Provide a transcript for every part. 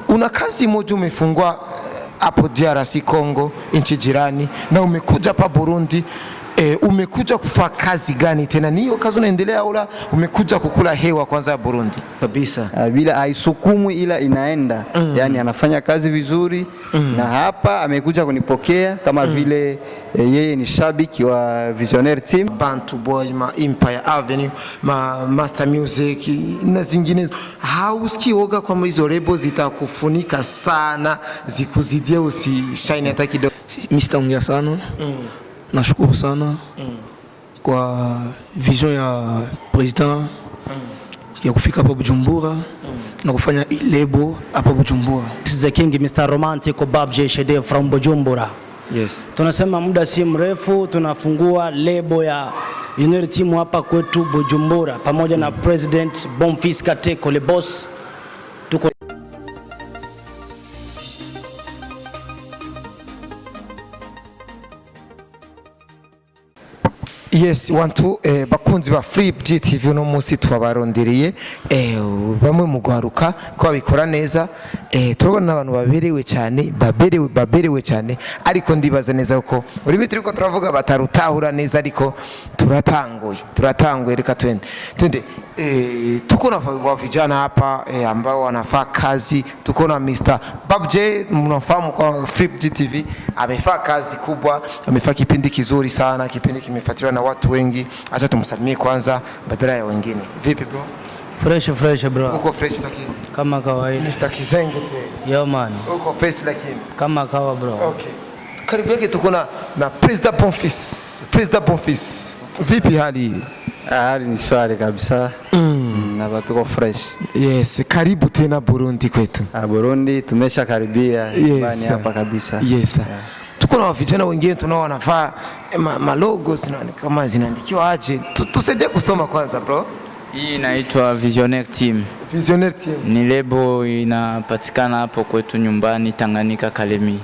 una kazi moja umefungwa hapo DRC Congo, nchi jirani, na umekuja hapa Burundi. Umekuja kufanya kazi gani tena? Niyo kazi unaendelea au umekuja kukula hewa kwanza ya Burundi? Kabisa. Bila haisukumwi ila inaenda. Yani anafanya kazi vizuri na hapa amekuja kunipokea kama vile yeye ni shabiki wa Visionaire team. Bantu Boy, Empire Avenue, Master Music na zingine. Hausikii oga kwa hizo lebo zitakufunika sana, zikuzidia usishine hata kidogo? Mimi sitaongea sana. Nashukuru sana kwa vision ya president ya kufika hapa Bujumbura na kufanya lebo hapa Bujumbura. This is the king, Mr. Romantic BAB JSHD from Bujumbura. Yes. Tunasema muda si mrefu tunafungua lebo ya Visionaire team hapa kwetu Bujumbura pamoja na President Bonfils Kateko le boss. Tuko Yes, wantu bakunzi ba Free TV no munsi twabarondiriye bamwe mu gwaruka ko bikora neza. Turabona abantu baberewe cyane, baberewe cyane, ariko ndibaza neza ko urimi turiko turavuga batarutahura neza, ariko turatanguye reka twende. Tuko na vijana hapa ambao wanafanya kazi. Tuko na Mr. BAB, mnafahamu kwa Free TV amefanya kazi kubwa, amefanya kipindi kizuri sana, kipindi kimefuatiliwa na watu wengi. Acha tumsalimie kwanza badala ya wengine. Vipi bro? Fresh bro. Uko fresh lakini kama kawaida. Mr. Kizenge te. Yo man. Uko fresh lakini kama kawa bro. Okay. Karibu yake tuko na President Bonfils. Vipi hali? Hali ni swali kabisa. Na batuko fresh. Yes, karibu tena Burundi kwetu. Burundi tumesha karibia nyumbani hapa kabisa. Yes. Tuko na vijana wengine tunao wanavaa malogo kama zinaandikiwa aje. Tusaidie kusoma kwanza bro. Hii inaitwa Visionaire team. Visionaire team. Ni lebo inapatikana hapo kwetu nyumbani Tanganyika Kalemi.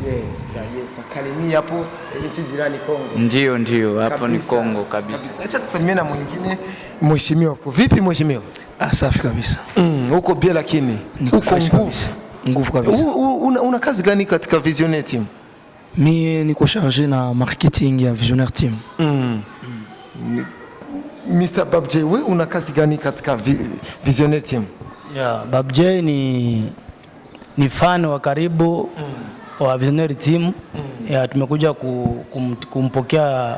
Yes, Kalemi hapo nchi jirani Kongo. Ndio, hapo ni Kongo kabisa. Acha tusalimie na mwingine, mheshimiwa. Vipi mheshimiwa? Safi kabisa. Uko bia lakini uko nguvu kabisa. Una kazi gani katika Visionaire team? Mimi niko chargé na marketing ya Visionaire team. Mr. BAB, wewe una kazi gani katika Visionaire team? BAB ni fan wa karibu wa Visionaire team. Tumekuja kumpokea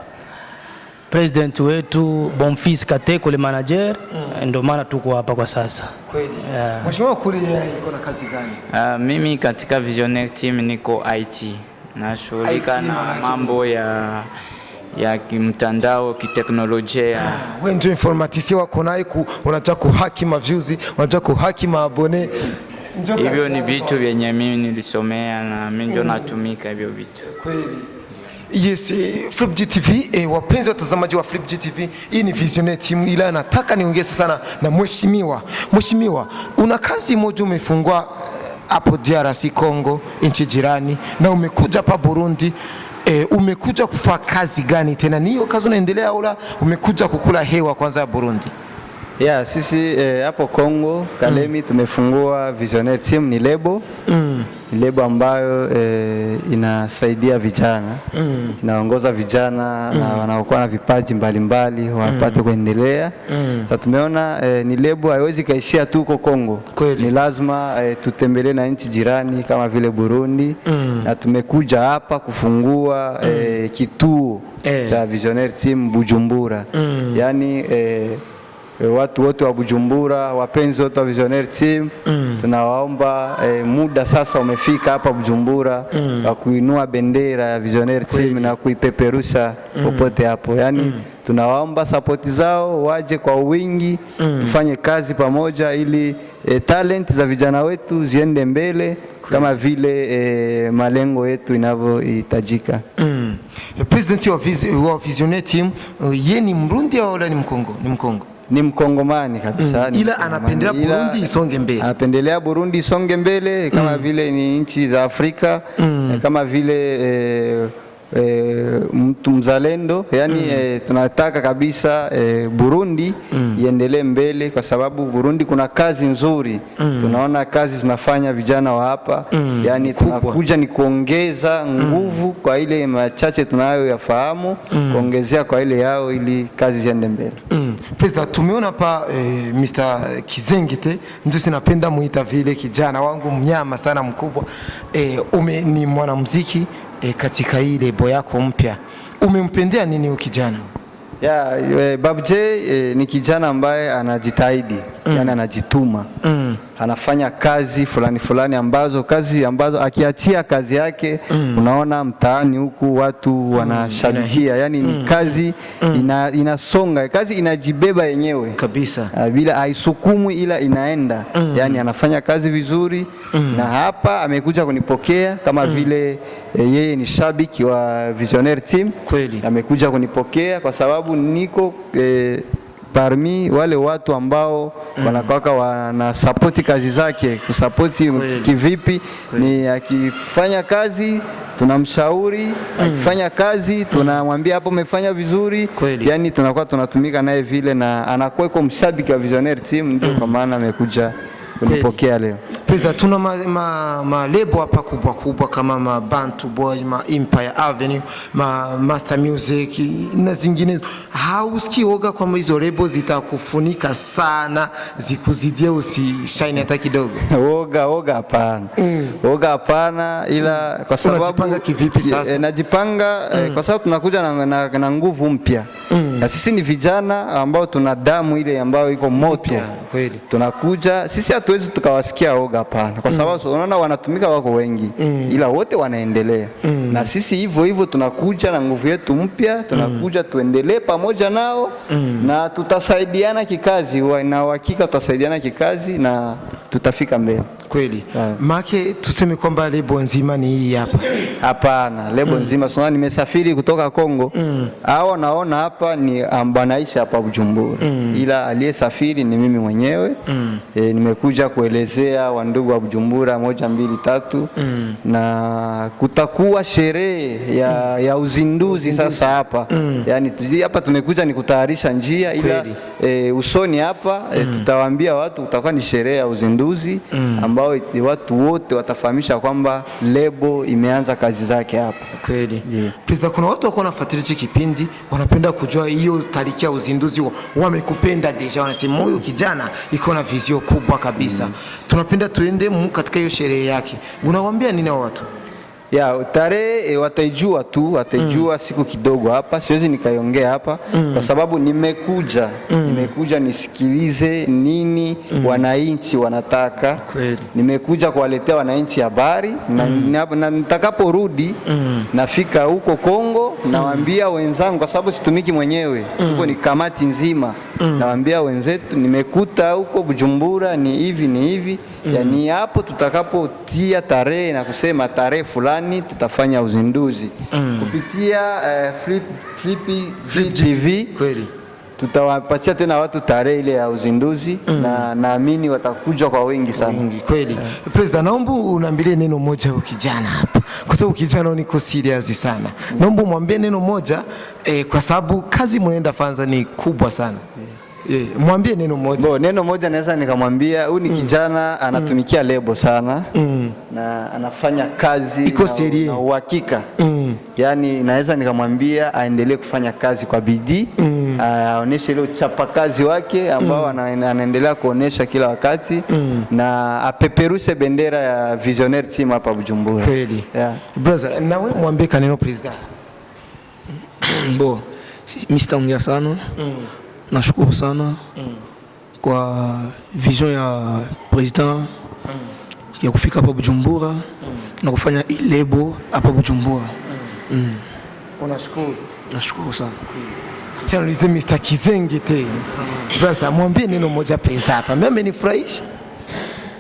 president wetu Bonfils Kateko le manager, ndio maana tuko hapa kwa sasa. Kweli. Mheshimiwa kule iko na kazi gani? Mimi katika Visionaire team niko IT. Nashughulika na mambo ya kimtandao, kiteknolojia. Wewe ndio informaticien wako naye unataka kuhaki views, unataka kuhaki abone. Hivyo ni vitu vyenye mimi nilisomea na mimi ndio natumika hivyo vitu. Kweli. Yes, Free TV, wapenzi watazamaji wa Free TV, hii ni Visionaire team, ila nataka niongee sana na mheshimiwa, una kazi moja umefungwa hapo DRC Congo, nchi jirani, na umekuja hapa Burundi. Umekuja kufanya kazi gani tena? Niyo kazi unaendelea au umekuja kukula hewa kwanza ya Burundi? Sisi hapo Kongo Kalemi tumefungua Visionaire team, ni lebo. Lebo ambayo inasaidia vijana, inaongoza vijana na wanaokuwa na vipaji mbalimbali wapate kuendelea. Sasa tumeona ni lebo haiwezi kaishia tu huko Kongo. Ni lazima tutembelee na nchi jirani kama vile Burundi. Na tumekuja hapa kufungua kituo cha Visionaire team Bujumbura. Yani watu wote wa Bujumbura, wapenzi wote wa Visionaire team, tunawaomba muda sasa umefika hapa Bujumbura wa kuinua bendera ya Visionaire team na kuipeperusha popote hapo. Yani tunawaomba support zao, waje kwa wingi, tufanye kazi pamoja ili talent za vijana wetu ziende mbele kama vile malengo yetu inavyohitajika. President wa Visionaire team, yeye ni Mrundi au ni Mkongo? Ni Mkongo. Ni Mkongomani kabisa. Ila anapendelea Burundi isonge mbele. Anapendelea Burundi isonge mbele kama vile ni nchi za Afrika, kama vile mtu mzalendo, yani tunataka kabisa Burundi iendelee mbele, kwa sababu Burundi kuna kazi nzuri. Tunaona kazi zinafanya vijana wa hapa, yani tunakuja ni kuongeza nguvu kwa ile machache tunayo yafahamu, kuongezea kwa ile yao ili kazi ziende mbele. President, tumeona hapa Mr. Kizengite, ndio sinapenda muita vile kijana wangu mnyama sana mkubwa. Ni mwanamuziki katika hii lebo yako mpya. Umempendea nini huyu kijana? BAB ni kijana ambaye anajitahidi, yani anajituma. Anafanya kazi fulani ambazo akiachia kazi yake unaona mtaani huku watu wanashabikia, yani ni kazi inasonga, kazi inajibeba yenyewe kabisa, bila haisukumwi, ila inaenda. Yani anafanya kazi vizuri, na hapa amekuja kunipokea kama vile yeye ni shabiki wa Visionaire team. Kweli amekuja kunipokea kwa sababu niko parmi wale watu ambao wana support kazi zake. Kusapoti kivipi? Ni akifanya kazi tunamshauri, akifanya kazi tunamwambia hapo umefanya vizuri. Yani tunakuwa tunatumika naye vile, na anakuwa iko mshabiki wa Visionaire team, ndio kwa maana amekuja kunipokea leo. President, tuna lebo hapa kubwa kama Bantu Boy, Empire Avenue, Master Music na zinginezo. Hausikii woga kwamba hizo lebo zitakufunika sana, zikuzidia usishine hata kidogo? Woga hapana. Woga hapana, ila kwa sababu unajipanga kivipi sasa? Najipanga kwa sababu tunakuja na nguvu mpya. Na sisi ni vijana ambao tuna damu ile ambayo iko moto. Kweli. Tunakuja sisi, hatuwezi tukawasikia woga hapana, kwa sababu unaona wanatumika wako wengi, ila wote wanaendelea. Na sisi hivyo tunakuja na nguvu yetu mpya, tunakuja tuendelee pamoja nao, na tutasaidiana kikazi, na uhakika tutasaidiana kikazi na tutafika mbele. Kweli. Make tuseme kwamba lebo nzima ni hii hapa? Hapana, lebo nzima sio. Nimesafiri kutoka Kongo, hao naona hapa ni ambanaisha hapa Bujumbura, ila aliyesafiri ni mimi mwenyewe. Nimekuja kuelezea wandugu wa Bujumbura 1 2 3, na kutakuwa sherehe ya uzinduzi sasa hapa. Yani hapa tumekuja ni kutayarisha njia, ila usoni hapa tutawaambia watu kutakuwa ni sherehe ya uzinduzi ambao watu wote watafahamisha kwamba lebo imeanza kazi zake hapa. Kweli. President, kuna watu wako wanafuatilia kipindi, wanapenda kujua hiyo tariki ya uzinduzi, wamekupenda deja, wanasema huyu kijana iko na vision kubwa kabisa. Tunapenda tuende katika hiyo sherehe yake. Unawaambia nini watu? Tarehe wataijua tu, wataijua siku kidogo hapa, siwezi nikaiongea hapa kwa sababu nimekuja nisikilize nini wananchi wanataka. Nimekuja kuwaletea wananchi habari, na nitakaporudi nafika huko Kongo, nawaambia wenzangu, kwa sababu situmiki mwenyewe, huko ni kamati nzima. Nawaambia wenzetu nimekuta huko Bujumbura ni hivi, yani hapo tutakapotia tarehe na kusema tarehe fulani tutafanya uzinduzi kupitia Flip TV. Kweli. Tutawapatia tena watu tarehe ile ya uzinduzi, na naamini watakuja kwa wengi sana. Kweli. President, naomba unaambie neno moja huyu kijana hapa, kwa sababu kijana niko serious sana. Naomba mwambie neno moja kwa sababu kazi mnaenda fanza ni kubwa sana. Mwambie neno moja. Neno moja naweza nikamwambia huyu ni kijana anatumikia lebo sana, na anafanya kazi na uhakika. Yani naweza nikamwambia aendelee kufanya kazi kwa bidii, aoneshe ile chapa kazi wake ambao anaendelea kuonesha kila wakati, na apeperushe bendera ya Visionaire team hapa Bujumbura. Kweli. Brother, nawe mwambie kaneno President. Mimi sitaongea sana. Nashukuru sana kwa vision ya president ya kufika hapa Bujumbura na kufanya lebo hapa Bujumbura. Unashukuru? Nashukuru sana. Acha niulize Mr. Kizengite. Brother, mwambie neno moja president hapa. Mimi amenifurahisha.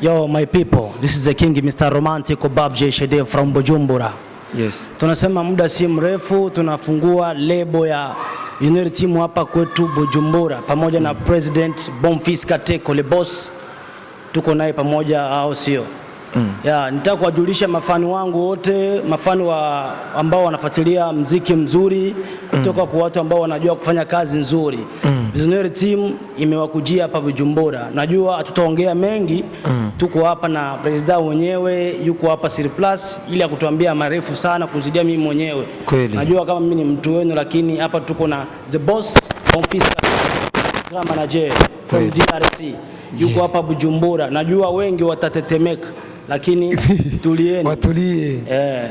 Yo my people, this is the king Mr. Romantic BAB Shede from Bujumbura. Yes. Tunasema muda si mrefu tunafungua lebo ya Visionaire team hapa kwetu Bujumbura, pamoja na President Bafise le boss. Tuko naye pamoja, au sio? Ya, nitaka kuwajulisha mafani wangu wote, mafani ambao wanafuatilia mziki mzuri kutoka kwa watu ambao wanajua kufanya kazi nzuri. Visionaire team imewakujia hapa Bujumbura. Najua hatutaongea mengi, tuko hapa na president mwenyewe yuko hapa surplus ili akutuambia marefu sana kuzidia mimi mwenyewe. Kweli. Najua kama mimi ni mtu wenu, lakini hapa tuko na the boss Bafise Grand Manager from DRC. Yuko hapa Bujumbura. Najua wengi watatetemeka, lakini tulieni. Watulie.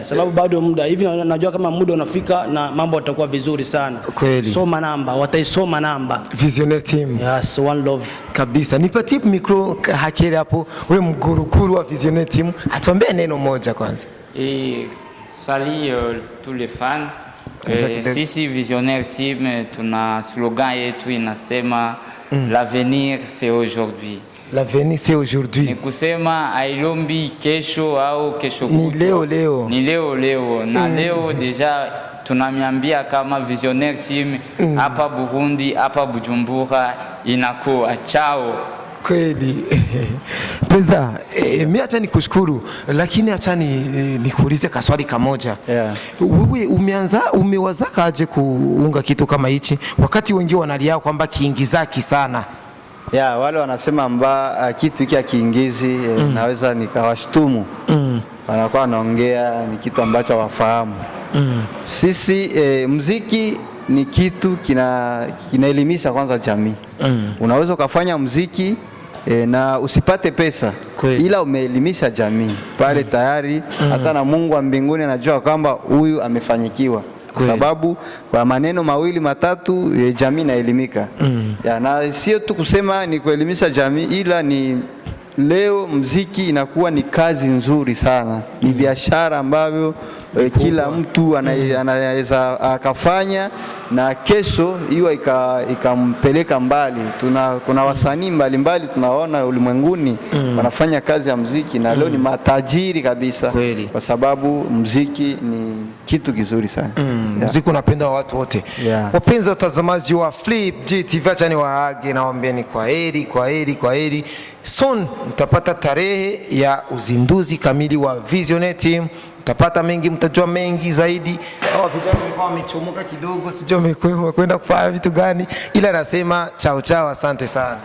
Sababu bado muda. Hivi najua kama muda unafika na mambo yatakuwa vizuri sana. Kweli. Soma namba, wataisoma namba. Visionaire team. Yes, one love. Kabisa. Nipatie micro hakere hapo, wewe mgurukuru wa Visionaire team, atuambie neno moja kwanza. Salut tous les fans. Sisi Visionaire team tuna slogan yetu inasema l'avenir c'est aujourd'hui. L'avenir c'est aujourd'hui. Ni kusema hailombi kesho au kesho kutwa. Ni leo leo. Ni leo leo. Na leo deja tunamiambia kama Visionaire team hapa Burundi, hapa Bujumbura inakuwa chao. Kweli. President, mimi acha nikushukuru, lakini acha nikuulize kaswali kamoja. Wewe umewazaka aje kuunga kitu kama hichi wakati wengi wanalia kwamba kiingizaki sana? Wale wanasema kitu hiki akiingizi naweza nikawashtumu. Wanakuwa wanaongea ni kitu ambacho hawafahamu. Sisi muziki ni kitu kinaelimisha kwanza jamii. Unaweza ukafanya muziki na usipate pesa, ila umeelimisha jamii pale tayari. Hata na Mungu wa mbinguni anajua kwamba huyu amefanyikiwa, kwa sababu kwa maneno mawili matatu jamii inaelimika. Na sio tu kusema ni kuelimisha jamii, ila ni leo muziki inakuwa ni kazi nzuri sana, ni biashara ambavyo kila mtu anaweza akafanya, na kesho hiyo ikampeleka mbali. Kuna wasanii mbalimbali tunaona ulimwenguni wanafanya kazi ya muziki, na leo ni matajiri kabisa. Kwa sababu muziki ni kitu kizuri sana. Muziki unapenda watu wote. Wapenzi watazamaji wa Flip GTV, acha niwaage na waambieni kwa heri. Soon mtapata tarehe ya uzinduzi kamili wa Visionaire team. Mtapata mengi, mtajua mengi zaidi. Hawa vijana walikuwa wamechomoka kidogo, sijui wamekwenda kufanya vitu gani, ila nasema chao, asante sana.